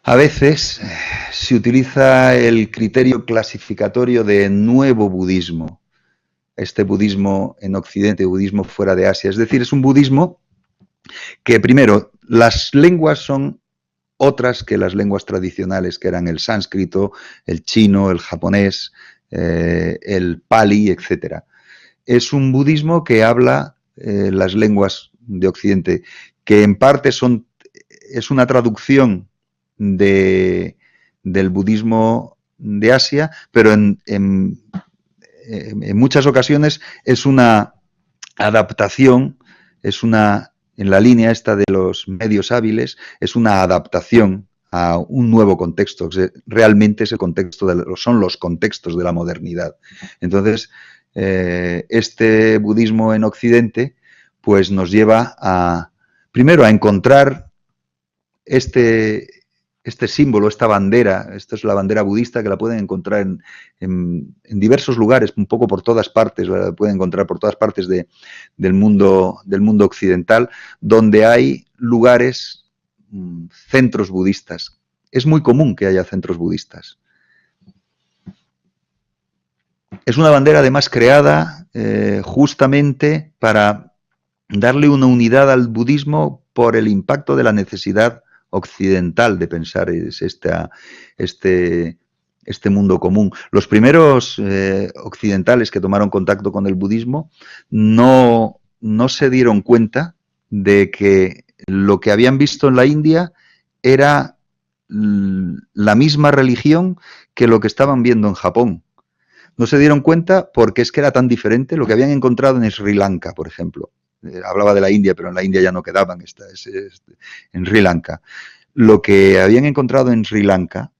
A veces se utiliza el criterio clasificatorio de nuevo budismo, este budismo en Occidente, budismo fuera de Asia. Es decir, es un budismo que, primero, las lenguas son otras que las lenguas tradicionales, que eran el sánscrito, el chino, el japonés, el pali, etcétera. Es un budismo que habla las lenguas de Occidente, que en parte es una traducción del budismo de Asia, pero en muchas ocasiones es una adaptación, en la línea esta de los medios hábiles, es una adaptación a un nuevo contexto. Realmente ese contexto son los contextos de la modernidad. Entonces, este budismo en Occidente, pues nos lleva primero a encontrar este símbolo, esta bandera. Esta es la bandera budista, que la pueden encontrar en diversos lugares, un poco por todas partes, la pueden encontrar por todas partes del mundo occidental, donde hay lugares, centros budistas. Es muy común que haya centros budistas. Es una bandera además creada justamente para darle una unidad al budismo por el impacto de la necesidad occidental de pensar este mundo común. Los primeros occidentales que tomaron contacto con el budismo no se dieron cuenta de que lo que habían visto en la India era la misma religión que lo que estaban viendo en Japón. No se dieron cuenta porque es que era tan diferente lo que habían encontrado en Sri Lanka, por ejemplo. Hablaba de la India, pero en la India ya no quedaban, en Sri Lanka. Lo que habían encontrado en Sri Lanka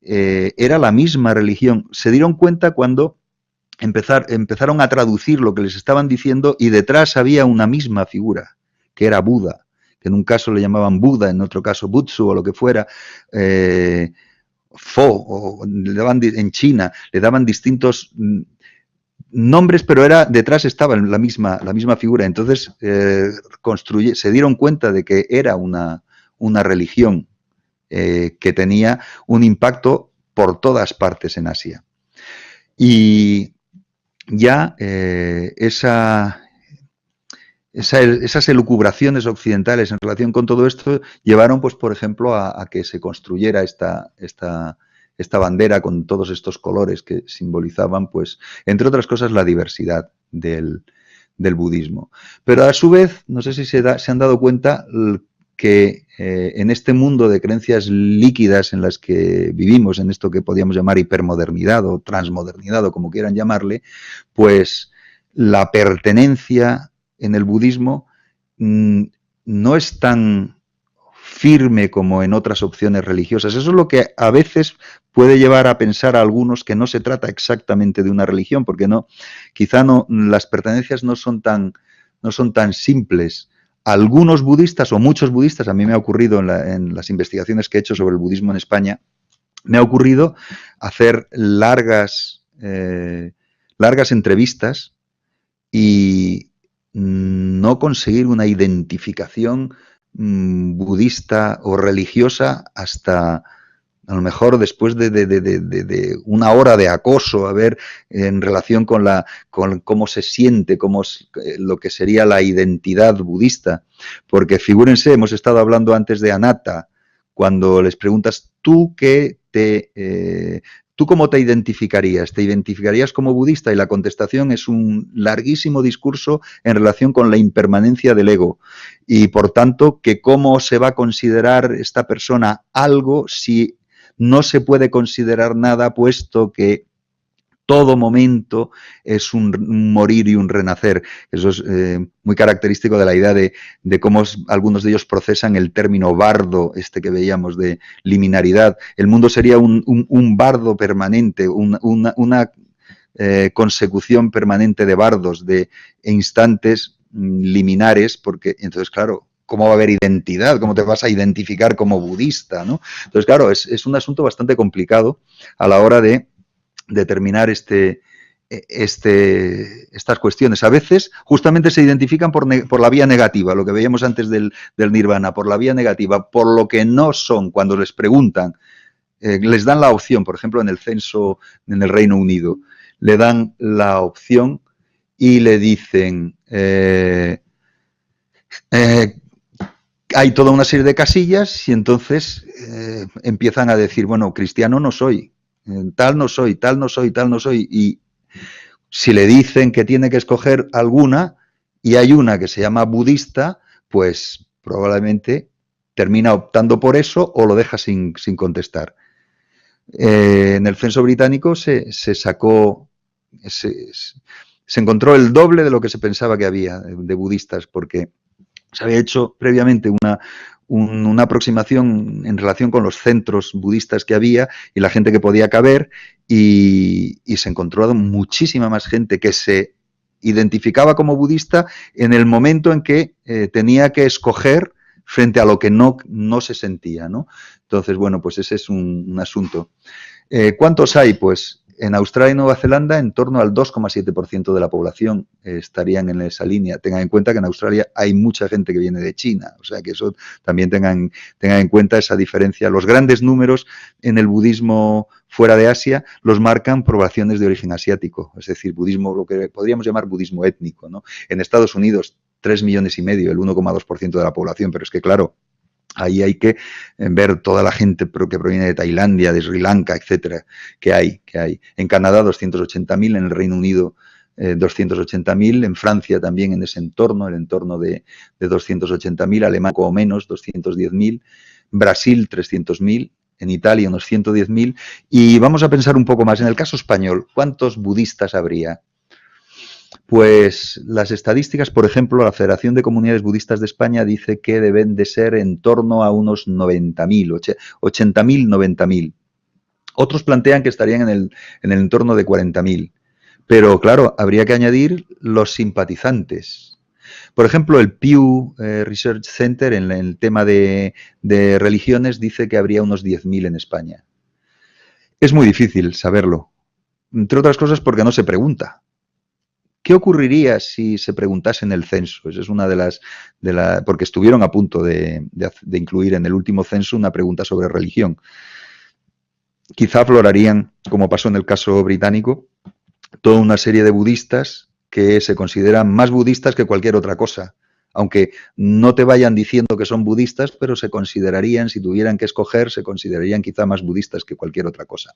era la misma religión. Se dieron cuenta cuando empezaron a traducir lo que les estaban diciendo, y detrás había una misma figura, que era Buda, que en un caso le llamaban Buda, en otro caso Butsu o lo que fuera, Fo, en China le daban distintos nombres, pero detrás estaba la misma figura. Entonces se dieron cuenta de que era una religión que tenía un impacto por todas partes en Asia. Y ya esas elucubraciones occidentales en relación con todo esto llevaron, pues, por ejemplo, a que se construyera esta bandera con todos estos colores que simbolizaban, pues, entre otras cosas, la diversidad del budismo. Pero a su vez, no sé si se han dado cuenta que en este mundo de creencias líquidas en las que vivimos, en esto que podríamos llamar hipermodernidad o transmodernidad o como quieran llamarle, pues la pertenencia en el budismo no es tan firme como en otras opciones religiosas. Eso es lo que a veces puede llevar a pensar a algunos que no se trata exactamente de una religión, porque quizá las pertenencias no son tan simples. Algunos budistas o muchos budistas, a mí me ha ocurrido en las investigaciones que he hecho sobre el budismo en España, me ha ocurrido hacer largas entrevistas y no conseguir una identificación budista o religiosa hasta a lo mejor después de una hora de acoso, a ver, en relación con cómo se siente, cómo es lo que sería la identidad budista. Porque figúrense, hemos estado hablando antes de anatta, cuando les preguntas, ¿tú cómo te identificarías? ¿Te identificarías como budista? Y la contestación es un larguísimo discurso en relación con la impermanencia del ego. Y por tanto, que cómo se va a considerar esta persona algo si no se puede considerar nada, puesto que todo momento es un morir y un renacer. Eso es muy característico de la idea de cómo algunos de ellos procesan el término bardo, que veíamos de liminaridad. El mundo sería un bardo permanente, una consecución permanente de bardos, de instantes liminares, porque entonces, claro, ¿cómo va a haber identidad? ¿Cómo te vas a identificar como budista, ¿no? Entonces, claro, es un asunto bastante complicado a la hora de determinar este estas cuestiones. A veces justamente se identifican por la vía negativa, lo que veíamos antes del nirvana, por la vía negativa, por lo que no son cuando les preguntan. Les dan la opción, por ejemplo, en el censo en el Reino Unido, le dan la opción y le dicen, hay toda una serie de casillas y entonces empiezan a decir, bueno, cristiano no soy, tal no soy, tal no soy, tal no soy, y si le dicen que tiene que escoger alguna y hay una que se llama budista, pues probablemente termina optando por eso o lo deja sin contestar. En el censo británico se sacó, se encontró el doble de lo que se pensaba que había de budistas, porque se había hecho previamente una aproximación en relación con los centros budistas que había y la gente que podía caber y se encontró muchísima más gente que se identificaba como budista en el momento en que tenía que escoger frente a lo que no se sentía, ¿no? Entonces, bueno, pues ese es un asunto. ¿Cuántos hay? Pues en Australia y Nueva Zelanda en torno al 2,7% de la población estarían en esa línea. Tengan en cuenta que en Australia hay mucha gente que viene de China, o sea que eso también tengan en cuenta esa diferencia. Los grandes números en el budismo fuera de Asia los marcan poblaciones de origen asiático, es decir, budismo, lo que podríamos llamar budismo étnico, ¿no? En Estados Unidos, 3,5 millones, el 1,2% de la población, pero es que claro, ahí hay que ver toda la gente que proviene de Tailandia, de Sri Lanka, etcétera, que hay. En Canadá 280.000, en el Reino Unido 280.000, en Francia también en ese entorno, el entorno de 280.000, Alemania o menos 210.000, Brasil 300.000, en Italia unos 110.000 y vamos a pensar un poco más en el caso español, ¿cuántos budistas habría? Pues las estadísticas, por ejemplo, la Federación de Comunidades Budistas de España dice que deben de ser en torno a unos 90.000, 80.000, 90.000. Otros plantean que estarían en el entorno de 40.000. Pero claro, habría que añadir los simpatizantes. Por ejemplo, el Pew Research Center en el tema de religiones dice que habría unos 10.000 en España. Es muy difícil saberlo, entre otras cosas porque no se pregunta. ¿Qué ocurriría si se preguntase en el censo? Esa es una de las... porque estuvieron a punto de incluir en el último censo una pregunta sobre religión. Quizá aflorarían, como pasó en el caso británico, toda una serie de budistas que se consideran más budistas que cualquier otra cosa. Aunque no te vayan diciendo que son budistas, pero se considerarían, si tuvieran que escoger, se considerarían quizá más budistas que cualquier otra cosa.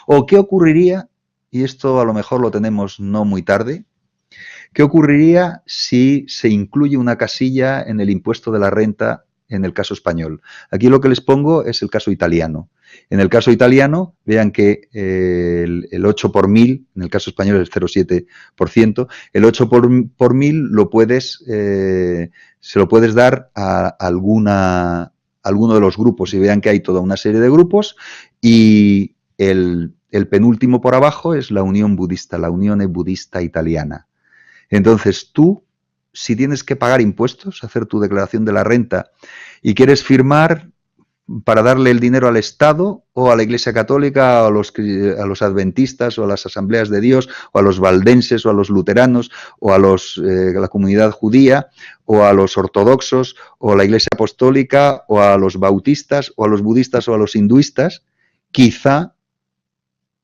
¿O qué ocurriría? Y esto a lo mejor lo tenemos no muy tarde. ¿Qué ocurriría si se incluye una casilla en el impuesto de la renta en el caso español? Aquí lo que les pongo es el caso italiano. En el caso italiano, vean que el 8 por 1000, en el caso español es el 0,7%, el 8 por 1000 se lo puedes dar a alguno de los grupos y vean que hay toda una serie de grupos y el penúltimo por abajo es la Unión Budista, la Unione Budista Italiana. Entonces tú, si tienes que pagar impuestos, hacer tu declaración de la renta y quieres firmar para darle el dinero al Estado o a la Iglesia Católica, a los adventistas o a las asambleas de Dios o a los valdenses o a los luteranos o a la comunidad judía o a los ortodoxos o a la Iglesia Apostólica o a los bautistas o a los budistas o a los hinduistas, quizá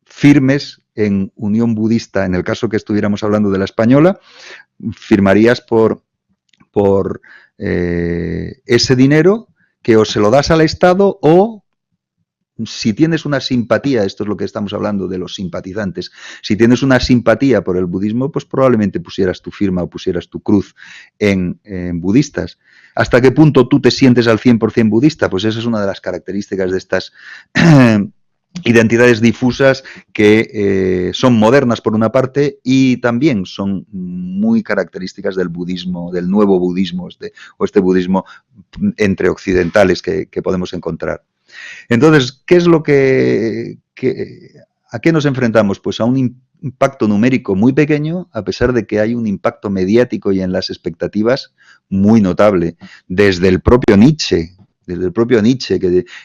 firmes en Unión Budista, en el caso que estuviéramos hablando de la española, firmarías por ese dinero que o se lo das al Estado o si tienes una simpatía, esto es lo que estamos hablando de los simpatizantes, si tienes una simpatía por el budismo, pues probablemente pusieras tu firma o pusieras tu cruz en budistas. ¿Hasta qué punto tú te sientes al 100% budista? Pues esa es una de las características de estas identidades difusas que son modernas por una parte y también son muy características del budismo, del nuevo budismo o este budismo entre occidentales que podemos encontrar. Entonces, ¿qué es lo a qué nos enfrentamos? Pues a un impacto numérico muy pequeño, a pesar de que hay un impacto mediático y en las expectativas muy notable. Desde el propio Nietzsche desde el propio Nietzsche,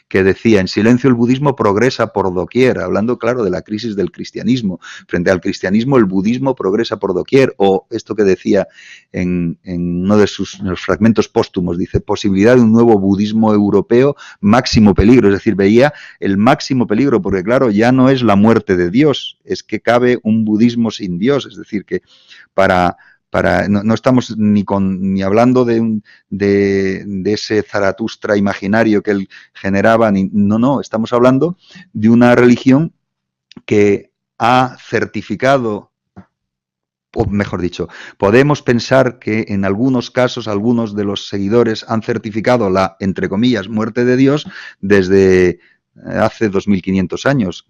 que decía, en silencio el budismo progresa por doquier, hablando, claro, de la crisis del cristianismo. Frente al cristianismo, el budismo progresa por doquier. O esto que decía en uno de los fragmentos póstumos, dice, posibilidad de un nuevo budismo europeo, máximo peligro. Es decir, veía el máximo peligro, porque, claro, ya no es la muerte de Dios, es que cabe un budismo sin Dios. Es decir, que no estamos ni hablando de ese Zaratustra imaginario que él generaba, no, estamos hablando de una religión que ha certificado, o mejor dicho, podemos pensar que en algunos casos algunos de los seguidores han certificado la, entre comillas, muerte de Dios desde hace 2500 años.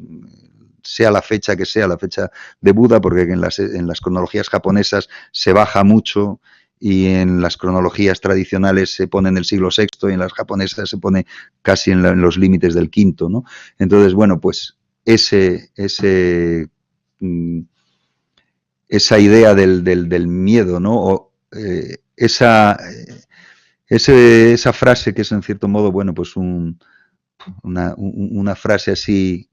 Sea la fecha que sea, la fecha de Buda, porque en las cronologías japonesas se baja mucho y en las cronologías tradicionales se pone en el siglo VI y en las japonesas se pone casi en los límites del V, ¿no? Entonces, bueno, pues esa idea del miedo, ¿no? O, esa frase que es en cierto modo, bueno, pues una frase así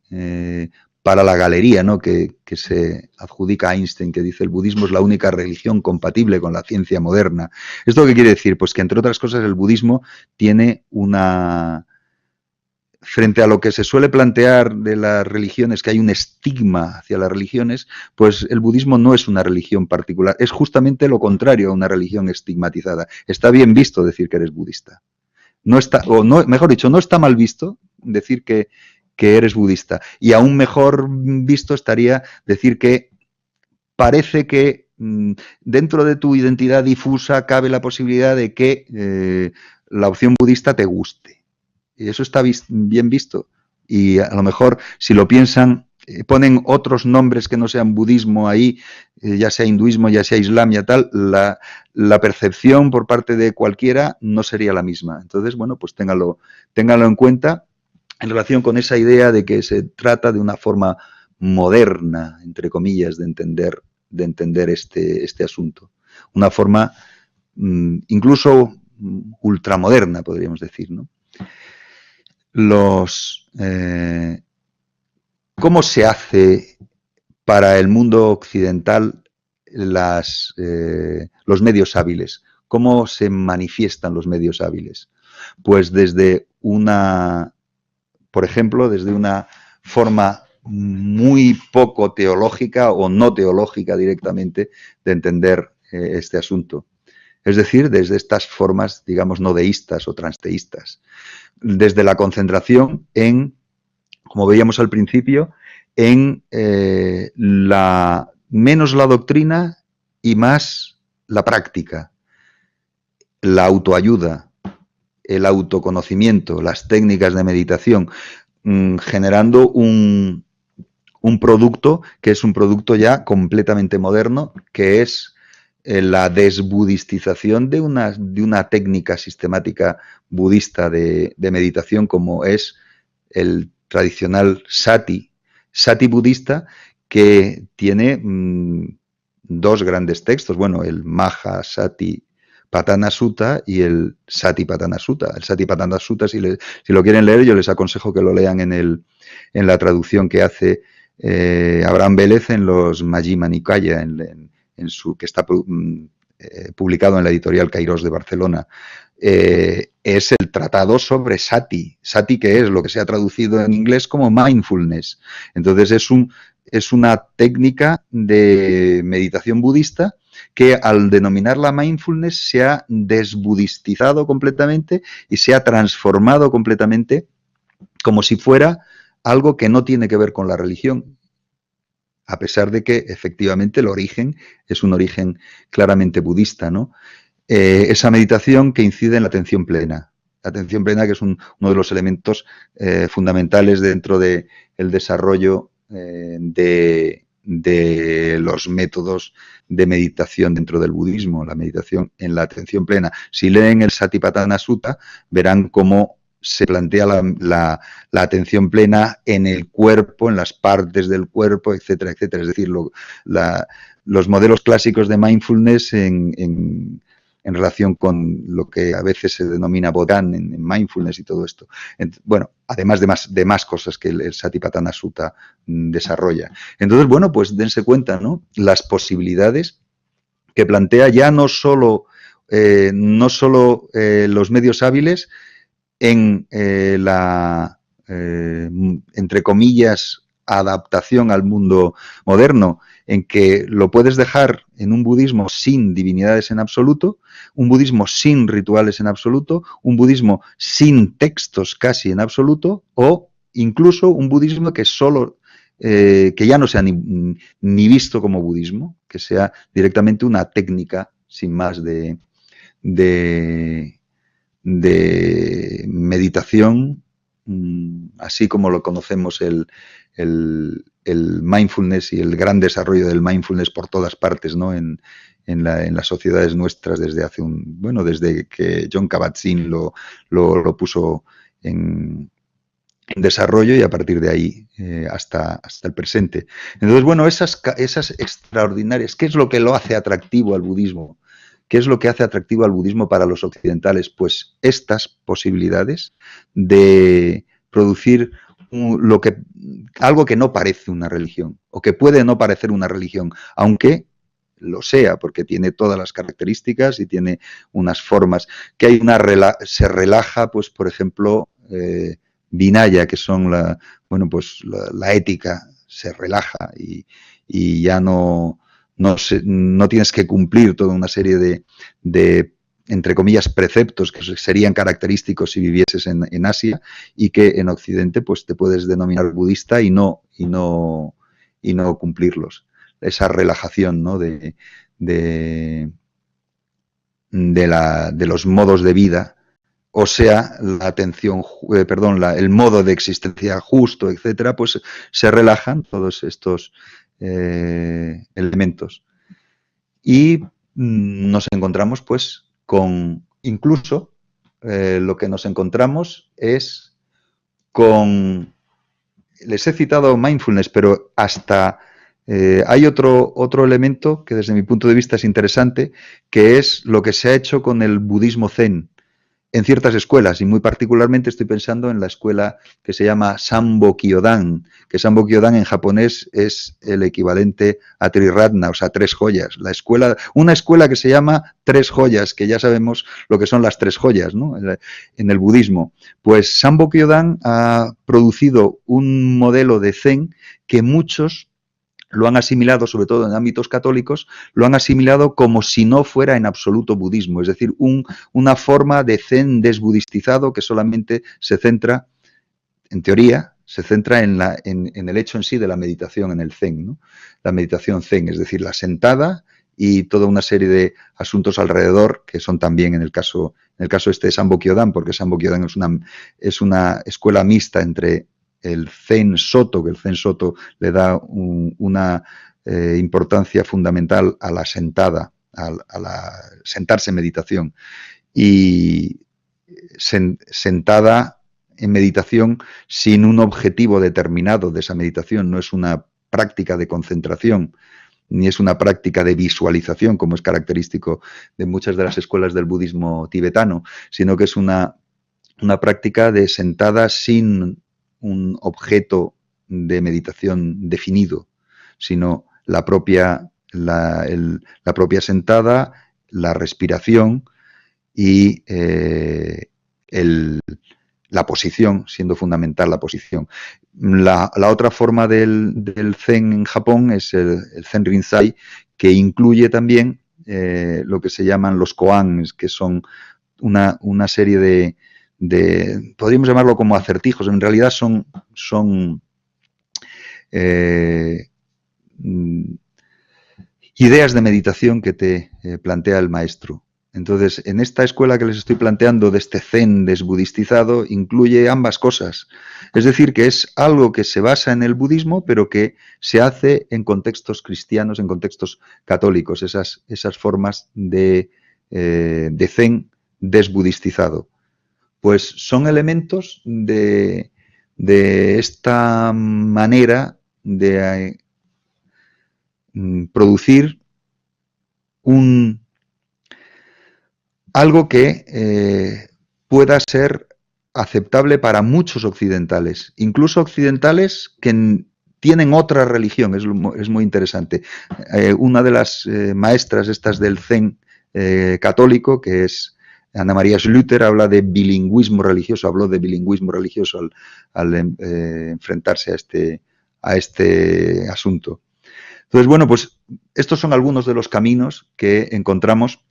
para la galería, ¿no? que se adjudica a Einstein, que dice el budismo es la única religión compatible con la ciencia moderna. ¿Esto qué quiere decir? Pues que, entre otras cosas, el budismo tiene frente a lo que se suele plantear de las religiones, que hay un estigma hacia las religiones, pues el budismo no es una religión particular, es justamente lo contrario a una religión estigmatizada. Está bien visto decir que eres budista. No está, o no, mejor dicho, no está mal visto decir que eres budista. Y aún mejor visto estaría decir que parece que dentro de tu identidad difusa cabe la posibilidad de que la opción budista te guste. Y eso está bien visto. Y a lo mejor, si lo piensan, ponen otros nombres que no sean budismo ahí, ya sea hinduismo, ya sea islam, ya tal, la percepción por parte de cualquiera no sería la misma. Entonces, bueno, pues téngalo en cuenta en relación con esa idea de que se trata de una forma moderna, entre comillas, de entender este asunto. Una forma incluso ultramoderna, podríamos decir, ¿no? ¿Cómo se hace para el mundo occidental los medios hábiles? ¿Cómo se manifiestan los medios hábiles? Pues por ejemplo, desde una forma muy poco teológica o no teológica directamente de entender este asunto. Es decir, desde estas formas, digamos, no deístas o transteístas. Desde la concentración en, como veíamos al principio, en menos la doctrina y más la práctica, la autoayuda, el autoconocimiento, las técnicas de meditación, generando un producto que es un producto ya completamente moderno, que es la desbudistización de una técnica sistemática budista de meditación, como es el tradicional sati budista, que tiene dos grandes textos, bueno, el Maha Sati Patana Sutta y el Satipatthana Sutta. El Satipatthana Sutta, si lo quieren leer, yo les aconsejo que lo lean en la traducción que hace Abraham Vélez en los Majjhima Nikaya, que está publicado en la editorial Kairos de Barcelona. Es el tratado sobre Sati. Sati, que es lo que se ha traducido en inglés como mindfulness. Entonces es una técnica de meditación budista que, al denominarla mindfulness, se ha desbudistizado completamente y se ha transformado completamente como si fuera algo que no tiene que ver con la religión, a pesar de que efectivamente el origen es un origen claramente budista, ¿no? Esa meditación que incide en la atención plena. La atención plena, que es uno de los elementos fundamentales dentro del desarrollo de los métodos de meditación dentro del budismo, la meditación en la atención plena. Si leen el Satipatthana Sutta, verán cómo se plantea la atención plena en el cuerpo, en las partes del cuerpo, etcétera, etcétera. Es decir, los modelos clásicos de mindfulness en en relación con lo que a veces se denomina Bodhan en mindfulness y todo esto. Bueno, además de más cosas que el Satipatthana Sutta desarrolla. Entonces, bueno, pues dense cuenta, ¿no? Las posibilidades que plantea ya no solo los medios hábiles en la, entre comillas, adaptación al mundo moderno, en que lo puedes dejar en un budismo sin divinidades en absoluto, un budismo sin rituales en absoluto, un budismo sin textos casi en absoluto, o incluso un budismo que solo que ya no sea ni visto como budismo, que sea directamente una técnica sin más de meditación, así como lo conocemos el mindfulness y el gran desarrollo del mindfulness por todas partes, ¿no? En las sociedades nuestras desde desde que John Kabat-Zinn lo puso en desarrollo y a partir de ahí hasta el presente. Entonces, bueno, esas extraordinarias, ¿qué es lo que lo hace atractivo al budismo? ¿Qué es lo que hace atractivo al budismo para los occidentales? Pues estas posibilidades de producir algo que no parece una religión, o que puede no parecer una religión, aunque lo sea, porque tiene todas las características y tiene unas formas, que hay se relaja, pues, por ejemplo, Vinaya, que son la ética, se relaja y ya no tienes que cumplir toda una serie de entre comillas, preceptos que serían característicos si vivieses en Asia y que en Occidente pues te puedes denominar budista y no cumplirlos. Esa relajación, ¿no? de los modos de vida, o sea, la atención, el modo de existencia justo, etcétera, pues se relajan todos estos elementos. Y nos encontramos, pues, con incluso lo que nos encontramos es con, les he citado mindfulness, pero hasta hay otro elemento que desde mi punto de vista es interesante, que es lo que se ha hecho con el budismo zen en ciertas escuelas, y muy particularmente estoy pensando en la escuela que se llama Sambo Kyodan, que Sambo Kyodan en japonés es el equivalente a Triratna, o sea, 3 joyas. Una escuela que se llama 3 joyas, que ya sabemos lo que son las 3 joyas, ¿no? En el budismo. Pues Sambo Kyodan ha producido un modelo de zen que muchos lo han asimilado, sobre todo en ámbitos católicos, lo han asimilado como si no fuera en absoluto budismo, es decir, una forma de zen desbudistizado que solamente se centra, en teoría, se centra en el hecho en sí de la meditación en el zen, ¿no? La meditación zen, es decir, la sentada y toda una serie de asuntos alrededor que son también en el caso este de Sambo Kyodan, porque Sambo Kyodan es una escuela mixta entre el Zen Soto, que el Zen Soto le da una importancia fundamental a la sentada, sentarse en meditación, y sentada en meditación sin un objetivo determinado de esa meditación, no es una práctica de concentración, ni es una práctica de visualización, como es característico de muchas de las escuelas del budismo tibetano, sino que es una práctica de sentada sin un objeto de meditación definido, sino la propia sentada, la respiración y la posición, siendo fundamental la posición. La otra forma del Zen en Japón es el Zen Rinzai, que incluye también lo que se llaman los koan, que son una serie de podríamos llamarlo como acertijos, en realidad son ideas de meditación que te plantea el maestro. Entonces, en esta escuela que les estoy planteando de este zen desbudistizado, incluye ambas cosas. Es decir, que es algo que se basa en el budismo, pero que se hace en contextos cristianos, en contextos católicos, esas formas de zen desbudistizado. Pues son elementos de esta manera de producir un algo que pueda ser aceptable para muchos occidentales, incluso occidentales que tienen otra religión, es muy interesante. Una de las maestras estas del Zen católico, que es Ana María Schlüter, habla de bilingüismo religioso, habló de bilingüismo religioso al enfrentarse a este asunto. Entonces, bueno, pues estos son algunos de los caminos que encontramos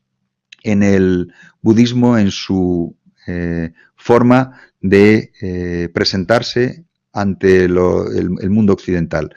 en el budismo en su forma de presentarse ante el mundo occidental.